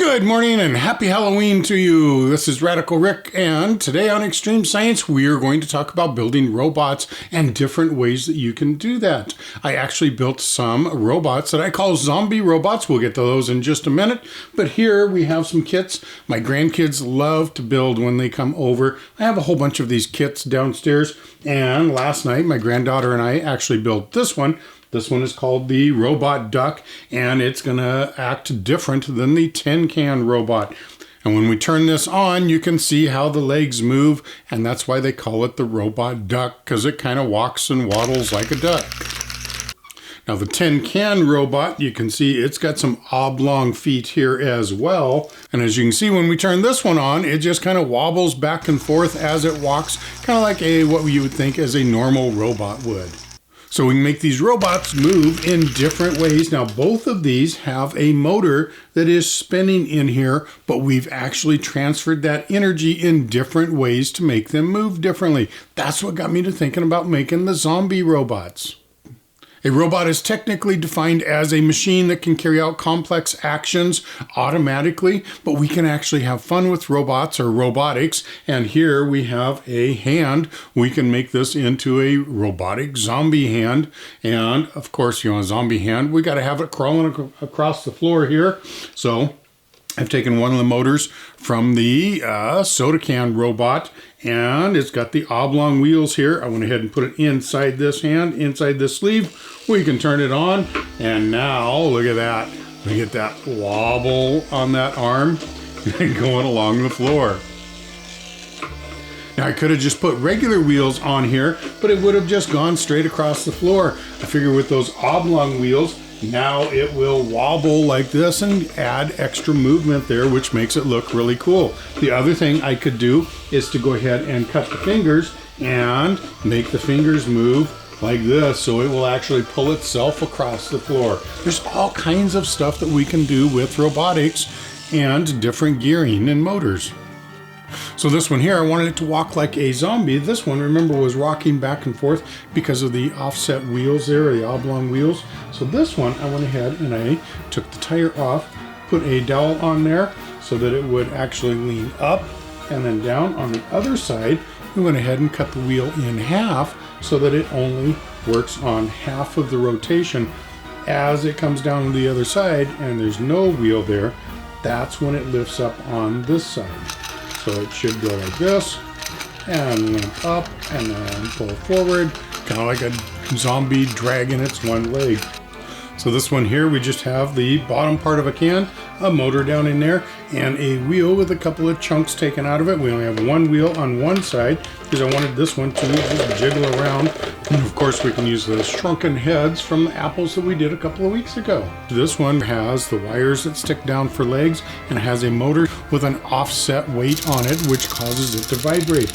Good morning and happy Halloween to you. This is Radical Rick, and today on Extreme Science we are going to talk about building robots and different ways that you can do that. I actually built some robots that I call zombie robots. We'll get to those in just a minute, but here we have some kits my grandkids love to build when they come over. I have a whole bunch of these kits downstairs, and last night my granddaughter and I actually built this one. This one is called the Robot Duck, and it's going to act different than the tin can robot. And when we turn this on, you can see how the legs move, and that's why they call it the Robot Duck, because it kind of walks and waddles like a duck. Now the tin can robot, you can see it's got some oblong feet here as well. And as you can see, when we turn this one on, it just kind of wobbles back and forth as it walks, kind of like what you would think as a normal robot would. So we can make these robots move in different ways. Now, both of these have a motor that is spinning in here, but we've actually transferred that energy in different ways to make them move differently. That's what got me to thinking about making the zombie robots. A robot is technically defined as a machine that can carry out complex actions automatically, but we can actually have fun with robots or robotics. And here we have a hand. We can make this into a robotic zombie hand. And of course, a zombie hand, we got to have it crawling across the floor here. So I've taken one of the motors from the soda can robot, and it's got the oblong wheels here. I went ahead and put it inside this hand, inside this sleeve. We can turn it on, and now look at that. Look at that wobble on that arm going along the floor. Now I could have just put regular wheels on here, but it would have just gone straight across the floor. I figure with those oblong wheels, now it will wobble like this and add extra movement there, which makes it look really cool. The other thing I could do is to go ahead and cut the fingers and make the fingers move like this, so it will actually pull itself across the floor. There's all kinds of stuff that we can do with robotics and different gearing and motors. So this one here, I wanted it to walk like a zombie. This one, remember, was rocking back and forth because of the offset wheels there, the oblong wheels. So this one, I went ahead and I took the tire off, put a dowel on there so that it would actually lean up and then down. On the other side, we went ahead and cut the wheel in half so that it only works on half of the rotation. As it comes down to the other side and there's no wheel there, that's when it lifts up on this side. So it should go like this, and limp up, and then pull forward, kind of like a zombie dragging its one leg. So this one here, we just have the bottom part of a can, a motor down in there, and a wheel with a couple of chunks taken out of it. We only have one wheel on one side, because I wanted this one to just jiggle around. And of course, we can use the shrunken heads from the apples that we did a couple of weeks ago. This one has the wires that stick down for legs, and it has a motor with an offset weight on it, which causes it to vibrate.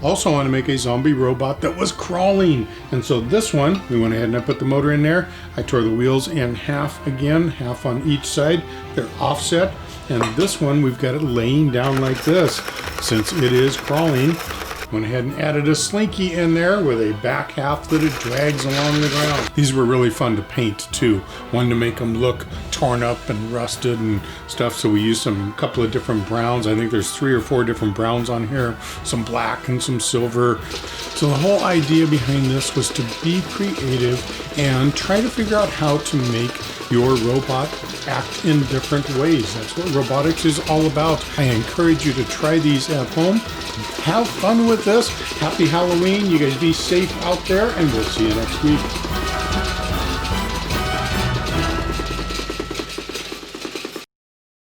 Also, I want to make a zombie robot that was crawling. And so this one, we went ahead and I put the motor in there. I tore the wheels in half again, half on each side. They're offset. And this one, we've got it laying down like this. Since it is crawling, went ahead and added a slinky in there with a back half that it drags along the ground. These were really fun to paint too. Wanted to make them look torn up and rusted and stuff, so we used a couple of different browns. I think there's 3 or 4 different browns on here, some black and some silver. So the whole idea behind this was to be creative and try to figure out how to make your robot act in different ways. That's what robotics is all about. I encourage you to try these at home. Have fun with this. Happy Halloween. You guys be safe out there, and we'll see you next week.